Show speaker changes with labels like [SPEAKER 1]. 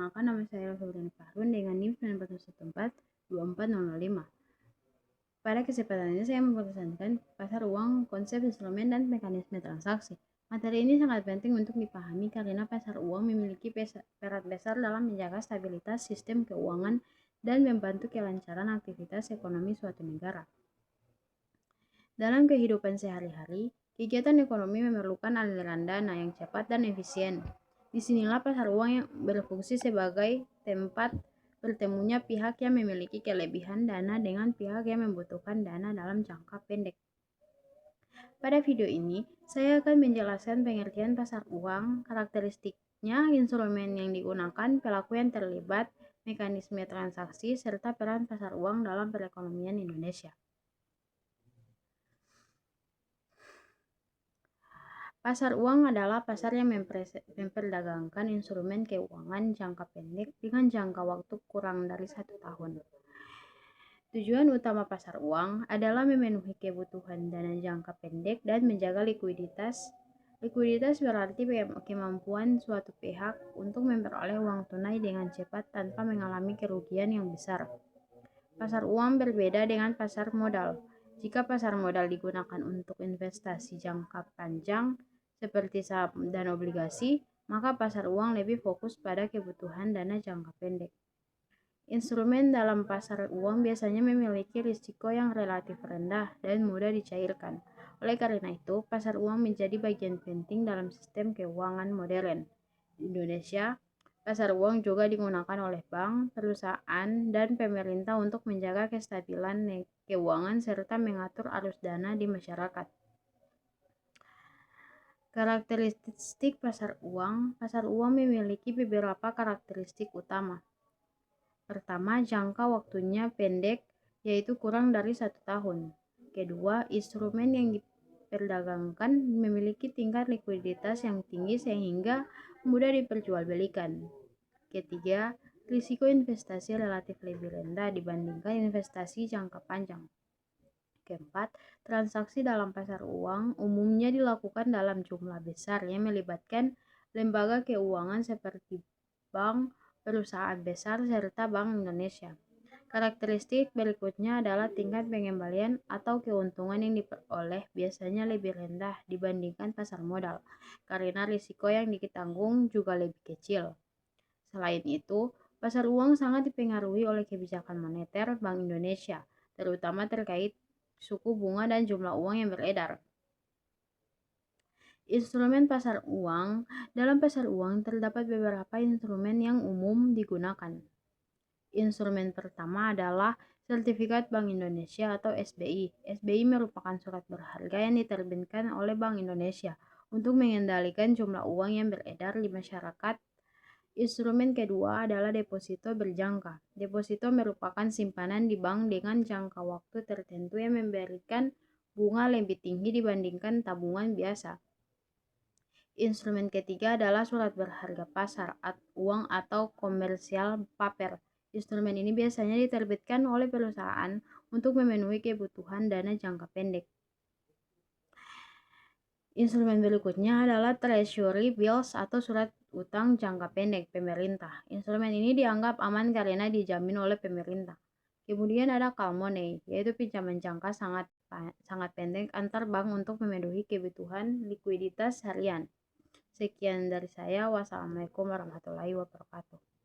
[SPEAKER 1] Perkenalkan, nama saya Febriani Fahrun dengan NIM 914-24005. Pada kesempatan ini saya mempresentasikan pasar uang, konsep, instrumen, dan mekanisme transaksi. Materi ini sangat penting untuk dipahami karena pasar uang memiliki peran besar dalam menjaga stabilitas sistem keuangan dan membantu kelancaran aktivitas ekonomi suatu negara. Dalam kehidupan sehari-hari, kegiatan ekonomi memerlukan aliran dana yang cepat dan efisien. Disinilah pasar uang yang berfungsi sebagai tempat bertemunya pihak yang memiliki kelebihan dana dengan pihak yang membutuhkan dana dalam jangka pendek. Pada video ini, saya akan menjelaskan pengertian pasar uang, karakteristiknya, instrumen yang digunakan, pelaku yang terlibat, mekanisme transaksi, serta peran pasar uang dalam perekonomian Indonesia. Pasar uang adalah pasar yang memperdagangkan instrumen keuangan jangka pendek dengan jangka waktu kurang dari 1 tahun. Tujuan utama pasar uang adalah memenuhi kebutuhan dana jangka pendek dan menjaga likuiditas. Likuiditas berarti kemampuan suatu pihak untuk memperoleh uang tunai dengan cepat tanpa mengalami kerugian yang besar. Pasar uang berbeda dengan pasar modal. Jika pasar modal digunakan untuk investasi jangka panjang, seperti saham dan obligasi, maka pasar uang lebih fokus pada kebutuhan dana jangka pendek. Instrumen dalam pasar uang biasanya memiliki risiko yang relatif rendah dan mudah dicairkan. Oleh karena itu, pasar uang menjadi bagian penting dalam sistem keuangan modern. Di Indonesia, pasar uang juga digunakan oleh bank, perusahaan, dan pemerintah untuk menjaga kestabilan keuangan serta mengatur arus dana di masyarakat. Karakteristik pasar uang memiliki beberapa karakteristik utama. Pertama, jangka waktunya pendek, yaitu kurang dari 1 tahun. Kedua, instrumen yang diperdagangkan memiliki tingkat likuiditas yang tinggi sehingga mudah diperjualbelikan. Ketiga, risiko investasi relatif lebih rendah dibandingkan investasi jangka panjang. Keempat, transaksi dalam pasar uang umumnya dilakukan dalam jumlah besar yang melibatkan lembaga keuangan seperti bank, perusahaan besar, serta Bank Indonesia. Karakteristik berikutnya adalah tingkat pengembalian atau keuntungan yang diperoleh biasanya lebih rendah dibandingkan pasar modal, karena risiko yang ditanggung juga lebih kecil. Selain itu, pasar uang sangat dipengaruhi oleh kebijakan moneter Bank Indonesia, terutama terkait suku bunga dan jumlah uang yang beredar. Instrumen pasar uang. Dalam pasar uang terdapat beberapa instrumen yang umum digunakan. Instrumen pertama adalah Sertifikat Bank Indonesia atau SBI. SBI merupakan surat berharga yang diterbitkan oleh Bank Indonesia untuk mengendalikan jumlah uang yang beredar di masyarakat. Instrumen kedua adalah deposito berjangka. Deposito merupakan simpanan di bank dengan jangka waktu tertentu yang memberikan bunga lebih tinggi dibandingkan tabungan biasa. Instrumen ketiga adalah surat berharga pasar uang atau komersial paper. Instrumen ini biasanya diterbitkan oleh perusahaan untuk memenuhi kebutuhan dana jangka pendek. Instrumen berikutnya adalah treasury bills atau surat utang jangka pendek pemerintah. Instrumen ini dianggap aman karena dijamin oleh pemerintah. Kemudian ada call money, yaitu pinjaman jangka sangat pendek antar bank untuk memenuhi kebutuhan likuiditas harian. Sekian dari saya. Wassalamualaikum warahmatullahi wabarakatuh.